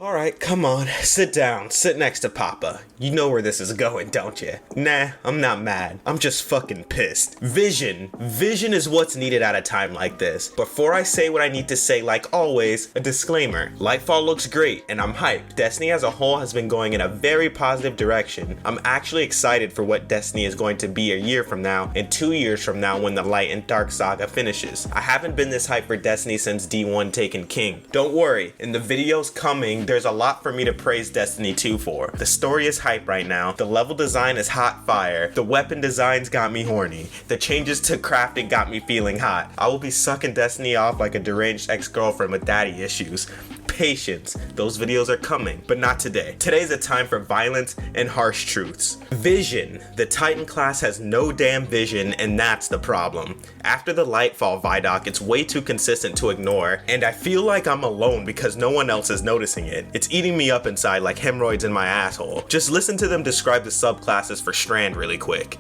Alright, come on, sit down, sit next to Papa. You know where this is going, don't you? Nah, I'm not mad. I'm just fucking pissed. Vision is what's needed at a time like this. Before I say what I need to say, like always, a disclaimer. Lightfall looks great, and I'm hyped. Destiny as a whole has been going in a very positive direction. I'm actually excited for what Destiny is going to be a year from now, and 2 years from now when the Light and Dark saga finishes. I haven't been this hyped for Destiny since D1 Taken King. Don't worry, in the videos coming, there's a lot for me to praise Destiny 2 for. The story is hype right now, the level design is hot fire, the weapon designs got me horny, the changes to crafting got me feeling hot. I will be sucking Destiny off like a deranged ex-girlfriend with daddy issues. Patience, those videos are coming, but not today. Today's a time for violence and harsh truths. Vision. The Titan class has no damn vision, and that's the problem. After the Lightfall Vidoc, it's way too consistent to ignore, and I feel like I'm alone because no one else is noticing it. It's eating me up inside like hemorrhoids in my asshole. Just listen to them describe the subclasses for Strand really quick.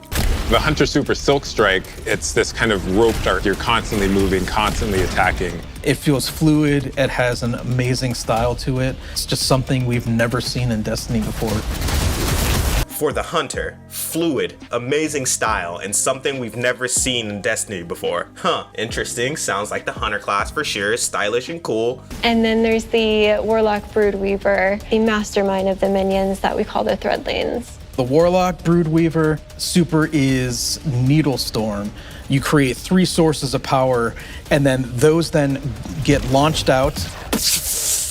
The Hunter Super Silk Strike, it's this kind of rope dart. You're constantly moving, constantly attacking. It feels fluid, it has an amazing style to it. It's just something we've never seen in Destiny before. For the Hunter, fluid, amazing style, and something we've never seen in Destiny before. Huh, interesting, sounds like the Hunter class for sure, stylish and cool. And then there's the Warlock Broodweaver, the mastermind of the minions that we call the Threadlings. The Warlock Broodweaver super is Needlestorm. You create 3 sources of power, and then those then get launched out,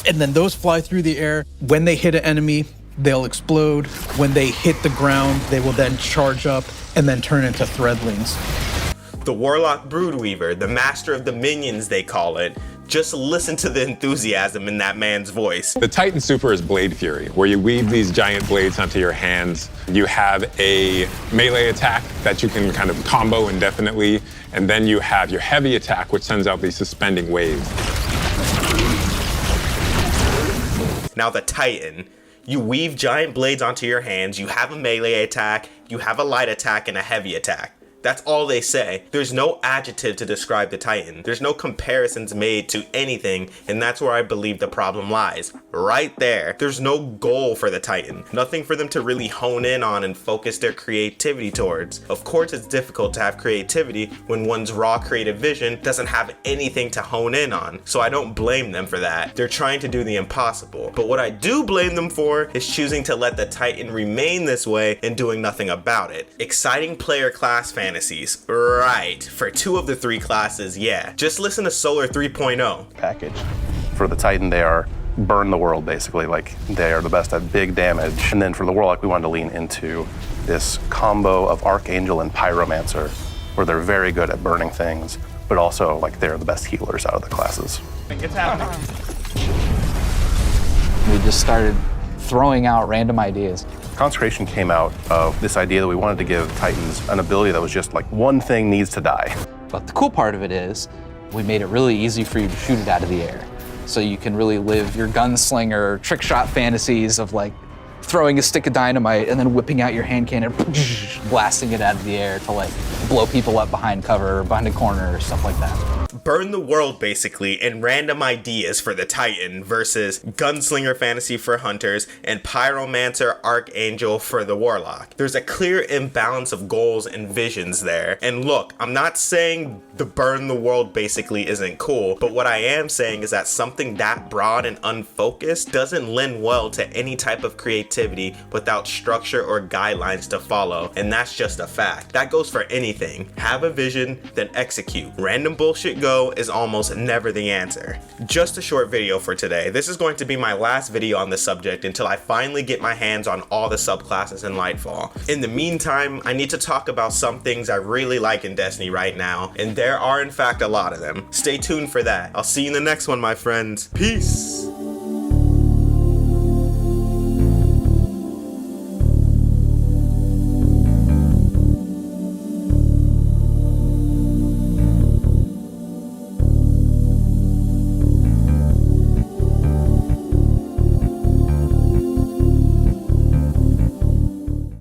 and then those fly through the air. When they hit an enemy, they'll explode. When they hit the ground, they will then charge up and then turn into Threadlings. The Warlock Broodweaver, the master of the minions they call it. Just listen to the enthusiasm in that man's voice. The Titan Super is Blade Fury, where you weave these giant blades onto your hands. You have a melee attack that you can kind of combo indefinitely, and then you have your heavy attack, which sends out these suspending waves. Now the Titan. You weave giant blades onto your hands, you have a melee attack, you have a light attack, and a heavy attack. That's all they say. There's no adjective to describe the Titan. There's no comparisons made to anything, and that's where I believe the problem lies. Right there. There's no goal for the Titan. Nothing for them to really hone in on and focus their creativity towards. Of course, it's difficult to have creativity when one's raw creative vision doesn't have anything to hone in on, so I don't blame them for that. They're trying to do the impossible. But what I do blame them for is choosing to let the Titan remain this way and doing nothing about it. Exciting player class fantasies. Right, for 2 of the 3 classes, yeah. Just listen to Solar 3.0. Package. For the Titan, they are burn the world, basically. Like, they are the best at big damage. And then for the Warlock, we wanted to lean into this combo of Archangel and Pyromancer, where they're very good at burning things, but also, like, they're the best healers out of the classes. It's happening. We just started throwing out random ideas. Consecration came out of this idea that we wanted to give Titans an ability that was just like, one thing needs to die. But the cool part of it is, we made it really easy for you to shoot it out of the air. So you can really live your gunslinger trick shot fantasies of like throwing a stick of dynamite and then whipping out your hand cannon, blasting it out of the air to like blow people up behind cover or behind a corner or stuff like that. Burn the world, basically, and random ideas for the Titan versus Gunslinger Fantasy for Hunters and Pyromancer Archangel for the Warlock. There's a clear imbalance of goals and visions there. And look, I'm not saying the burn the world basically isn't cool, but what I am saying is that something that broad and unfocused doesn't lend well to any type of creativity without structure or guidelines to follow, and that's just a fact. That goes for anything. Have a vision, then execute. Random bullshit go is almost never the answer. Just a short video for today. This is going to be my last video on the subject until I finally get my hands on all the subclasses in Lightfall. In the meantime, I need to talk about some things I really like in Destiny right now, and there are in fact a lot of them. Stay tuned for that. I'll see you in the next one, my friends. Peace!